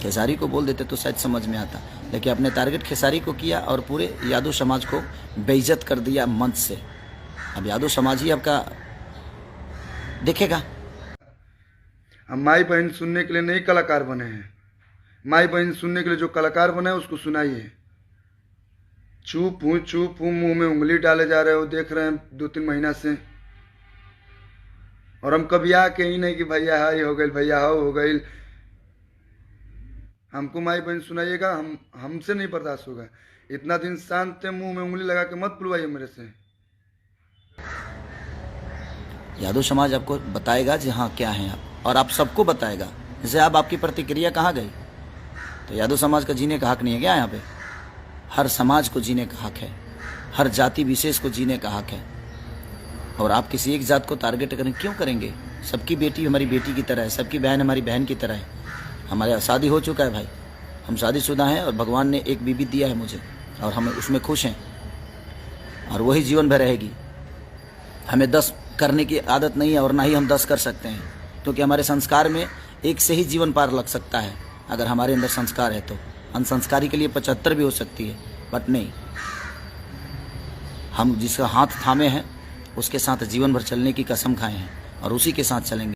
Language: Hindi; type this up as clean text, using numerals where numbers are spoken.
खेसारी को बोल देते तो शायद समझ में आता, लेकिन अपने टारगेट खेसारी को किया और पूरे यादव समाज को बेइज्जत कर दिया मंच से। अब यादव समाज ही आपका देखेगा। हम माई बहन सुनने के लिए नहीं कलाकार बने हैं। माई बहन सुनने के लिए जो कलाकार बने हैं उसको सुनाइए। चुप हूँ मुंह में उंगली डाले जा रहे हो, देख रहे हैं 2-3 महीना से। और हम कभी आके ही नहीं कि भैया हाई हो गई, भैया हाउ हो गई। हमको माई बहन सुनाइएगा, हमसे नहीं बर्दाश्त होगा। इतना दिन शांत थे, मुंह में उंगली लगा के मत बुलवाइए मेरे से। यादव समाज आपको बताएगा जी हाँ क्या है आप, और आप सबको बताएगा। जैसे आपकी प्रतिक्रिया कहाँ गई? तो यादव समाज का जीने का हक नहीं है क्या यहाँ पे? हर समाज को जीने का हक है, हर जाति विशेष को जीने का हक है। और आप किसी एक जात को टारगेट करें क्यों करेंगे? सबकी बेटी हमारी बेटी की तरह है, सबकी बहन हमारी बहन की तरह है। हमारे शादी हो चुका है भाई, हम शादीशुदा हैं और भगवान ने एक बीबी दिया है मुझे और हम उसमें खुश हैं और वही जीवन भर रहेगी। हमें 10 करने की आदत नहीं है और ना ही हम 10 कर सकते हैं, क्योंकि हमारे संस्कार में एक से ही जीवन पार लग सकता है। अगर हमारे अंदर संस्कार है तो अनसंस्कारी के लिए 75 भी हो सकती है, बट नहीं, हम जिसका हाथ थामे हैं उसके साथ जीवन भर चलने की कसम खाए हैं और उसी के साथ चलेंगे।